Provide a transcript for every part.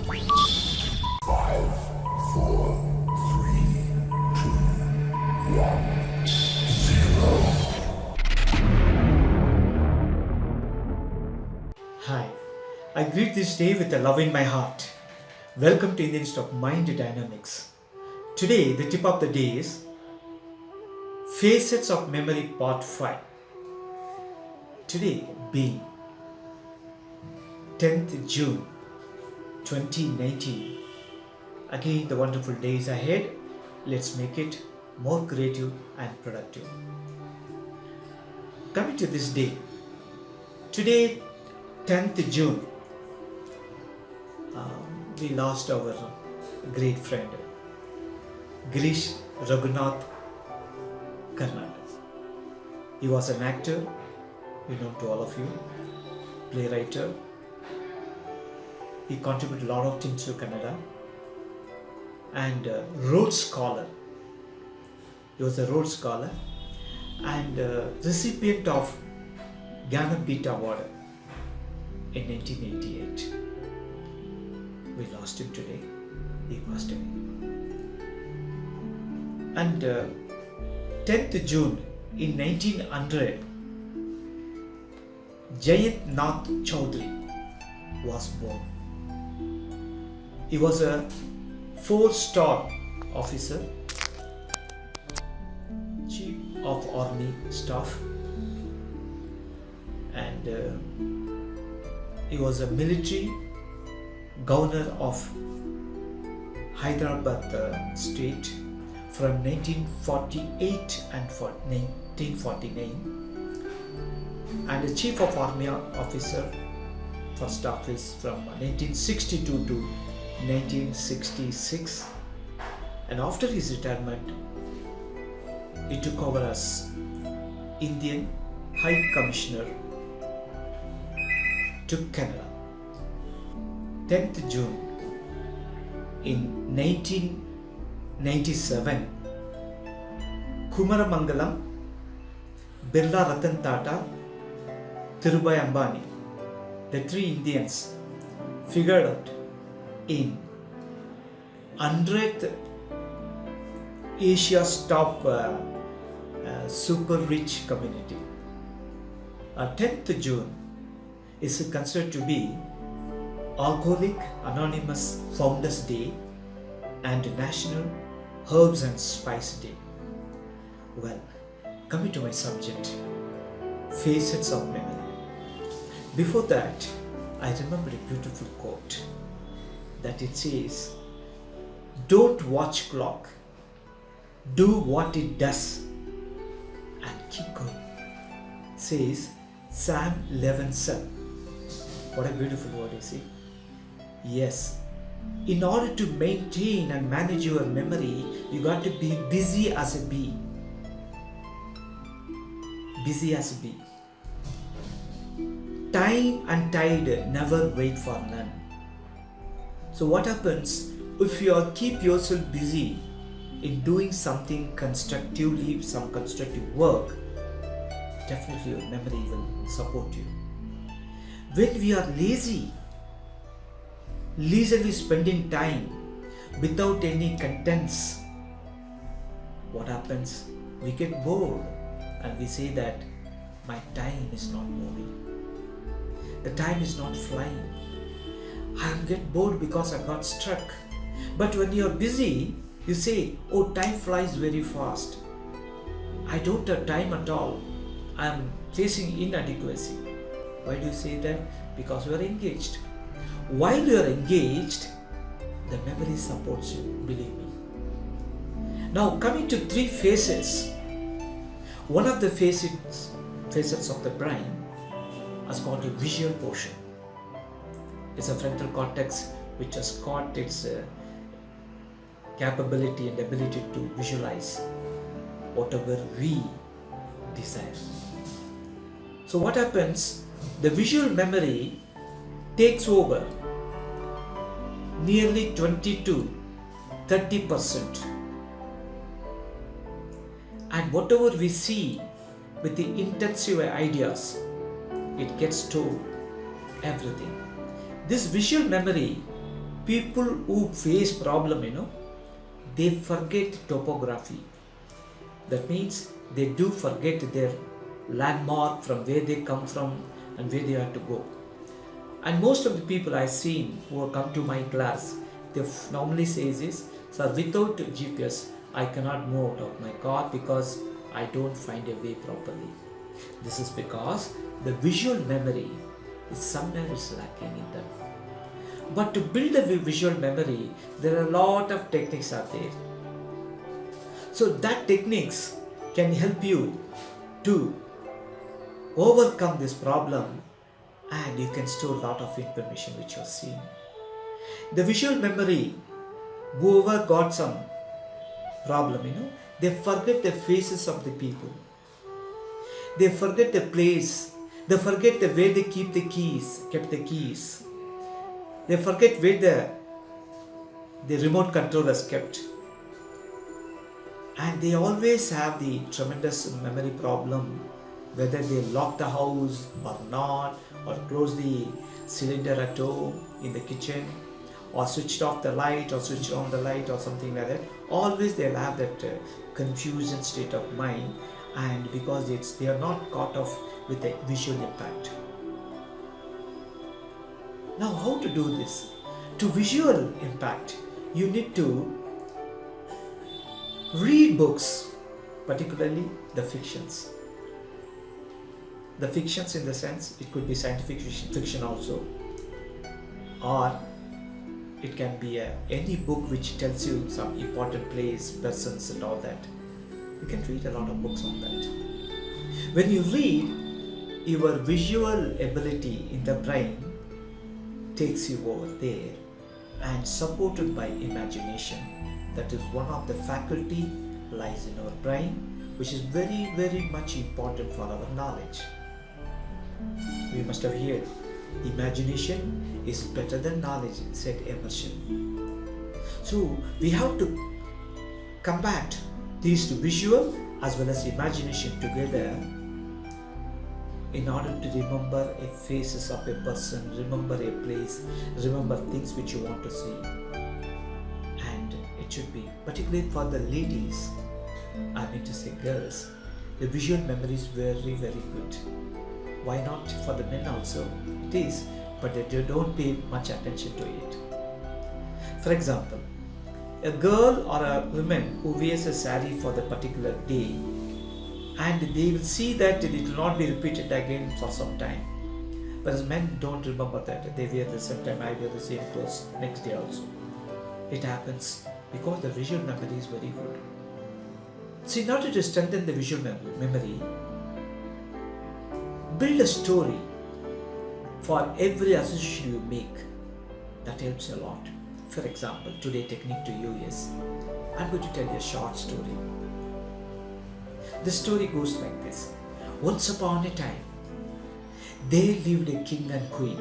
Five, four, three, two, one, zero. Hi, I greet this day with a love in my heart. Welcome to Indian Stock Mind Dynamics. Today, the tip of the day is Facets of Memory Part 5. Today being 10th June 2019. Again, the wonderful days ahead. Let's make it more creative and productive. Coming to this day. Today, 10th June, we lost our great friend, Girish Raghunath Karnad. He was an actor, known to all of you, playwright. He contributed a lot of things to Kannada, and Rhodes Scholar. He was a Rhodes Scholar and recipient of Gnanapith Award in 1988. We lost him today. He passed away. And 10th June in 1900, Jayant Nath Chaudhary was born. He was a 4-star officer, Chief of Army Staff, and he was a military governor of Hyderabad state from 1948 and 1949, and a chief of army officer first office from 1962 to 1966, and after his retirement he took over as Indian High Commissioner to Canada. 10th June in 1997, Kumaramangalam, Birla Ratan Tata, Dhirubhai Ambani, the three Indians figured out in 100th Asia's top super rich community. 10th June is considered to be Alcoholic Anonymous Founders Day and National Herbs and Spice Day. Well, coming to my subject, Facets of Memory. Before that, I remember a beautiful quote that it says, "Don't watch clock, do what it does and keep going," says Sam Levinson. What a beautiful word, you see. Yes, in order to maintain and manage your memory, you got to be busy as a bee. Busy as a bee. Time and tide never wait for none. So what happens if you keep yourself busy in doing something constructively, some constructive work? Definitely your memory will support you. When we are lazily spending time without any contents, what happens? We get bored and we say that my time is not moving. The time is not flying. I get bored because I got stuck. But when you are busy, you say, "Oh, time flies very fast. I don't have time at all. I am facing inadequacy." Why do you say that? Because you are engaged. While you are engaged, the memory supports you, believe me. Now coming to 3 phases. One of the facets of the brain is called the visual portion. It's a frontal cortex which has got its capability and ability to visualize whatever we desire. So what happens? The visual memory takes over nearly 20 to 30%, and whatever we see with the intensive ideas, it gets stored everything. This visual memory People who face problem, they forget topography. That means they do forget their landmark from where they come from and where they have to go. And most of the people I've seen who have come to my class, they normally says is, sir, without GPS, I cannot move out of my car because I don't find a way properly. This is because the visual memory is somewhere is lacking in them. But to build a visual memory, there are a lot of techniques out there. So that techniques can help you to overcome this problem, and you can store a lot of information which you are seeing. The visual memory, whoever got some problem, they forget the faces of the people. They forget the place. They forget the where they kept the keys. They forget where the remote control was kept. And they always have the tremendous memory problem, whether they lock the house or not, or close the cylinder at home in the kitchen, or switched off the light or switched on the light or something like that. Always they'll have that confusion state of mind, and because they are not caught off with a visual impact. Now, how to do this? To visual impact, you need to read books, particularly the fictions. The fictions in the sense, it could be scientific fiction also, or it can be any book which tells you some important place, persons and all that. You can read a lot of books on that. When you read, your visual ability in the brain takes you over there, and supported by imagination. That is one of the faculty lies in our brain, which is very, very much important for our knowledge. We must have heard, imagination is better than knowledge, said Emerson. So we have to combat these two, visual as well as imagination together, in order to remember a faces of a person, remember a place, remember things which you want to see. And it should be, particularly for the ladies, I mean to say girls, the visual memory is very, very good. Why not for the men also? It is, but they don't pay much attention to it. For example, a girl or a woman who wears a sari for the particular day, and they will see that it will not be repeated again for some time. Whereas men don't remember that. They wear the same time, I wear the same clothes next day also. It happens because the visual memory is very good. So in order to strengthen the visual memory, build a story for every association you make. That helps a lot. For example, today technique to you is, I'm going to tell you a short story. The story goes like this. Once upon a time, there lived a king and queen.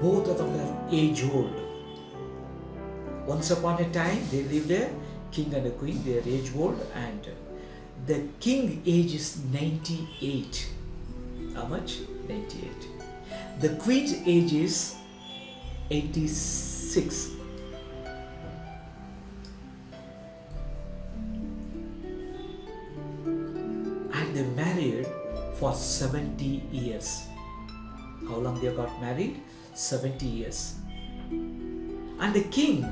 Both of them were age old. Once upon a time, there lived a king and a queen. They are age old, and the king age is 98. How much? 98. The queen's age is 86. And they married for 70 years. How long they got married? 70 years. And the king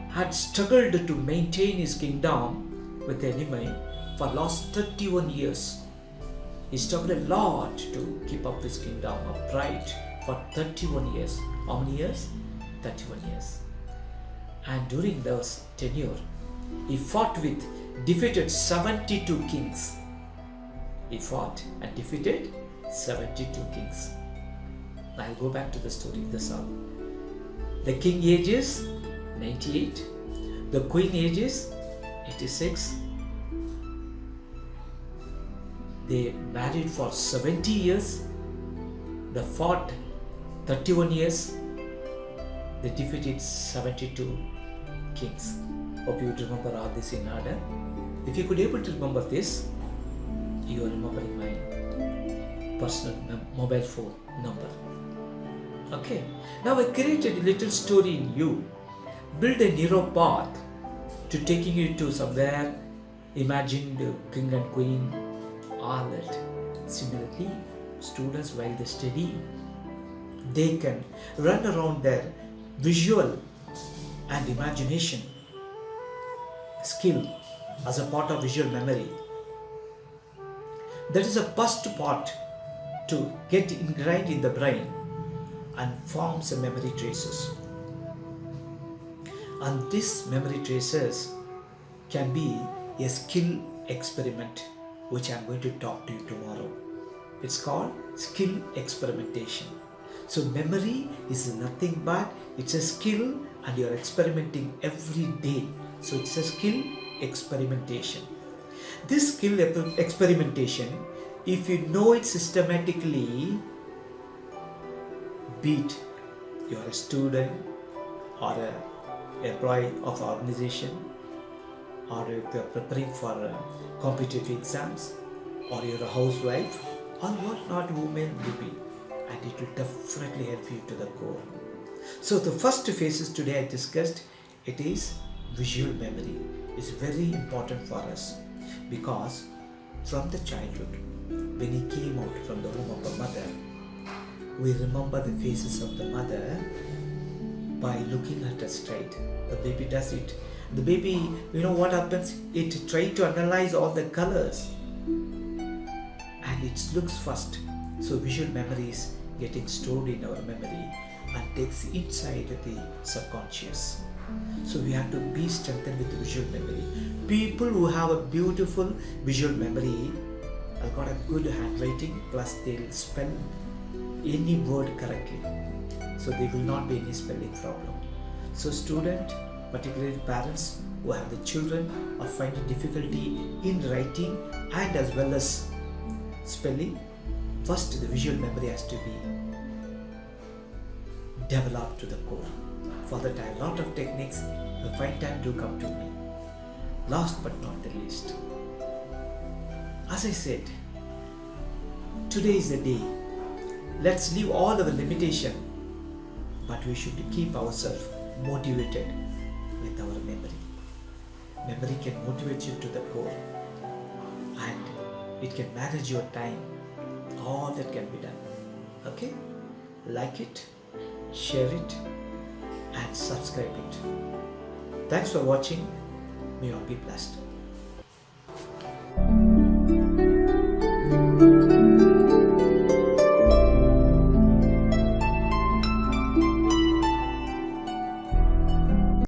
had struggled to maintain his kingdom with the enemy for last 31 years. He struggled a lot to keep up his kingdom upright for 31 years. How many years? 31 years. And during those tenure, he defeated 72 kings. He fought and defeated 72 kings. Now I'll go back to the story. This all. The king age is 98. The queen age is 86. They married for 70 years. They fought 31 years. They defeated 72 kings. Hope you would remember all this in order. If you could able to remember this, you are remembering my personal mobile phone number. Okay, now I created a little story in you. Build a narrow path to taking you to somewhere. Imagine the king and queen, all that. Similarly, students while they study, they can run around their visual and imagination skill as a part of visual memory. That is a first part to get ingrained in the brain and forms a memory traces. And this memory traces can be a skill experiment which I am going to talk to you tomorrow. It's called skill experimentation. So memory is nothing but it's a skill and you're experimenting every day. So it's a skill experimentation. This skill experimentation, if you know it systematically, be it you're a student or an employee of an organization, or if you're preparing for competitive exams, or you're a housewife, or what not woman will be, and it will definitely help you to the core. So the first phases today I discussed, it is visual memory. It's very important for us because from the childhood, when he came out from the womb of a mother, we remember the faces of the mother by looking at her straight. The baby does it. The baby, you know what happens? It tries to analyze all the colors and it looks first. So visual memory is getting stored in our memory and takes inside the subconscious. So we have to be strengthened with visual memory. People who have a beautiful visual memory have got a good handwriting, plus they'll spell any word correctly. So there will not be any spelling problem. So student, particularly parents who have the children are finding difficulty in writing and as well as spelling, first the visual memory has to be developed to the core. For that I have a lot of techniques. If you find time, do come to me. Last but not the least, as I said, today is the day. Let's leave all our limitation, but we should keep ourselves motivated with our memory. Memory can motivate you to the core and it can manage your time. All that can be done. Okay? Like it, share it, and subscribe it. Thanks for watching. May you all be blessed.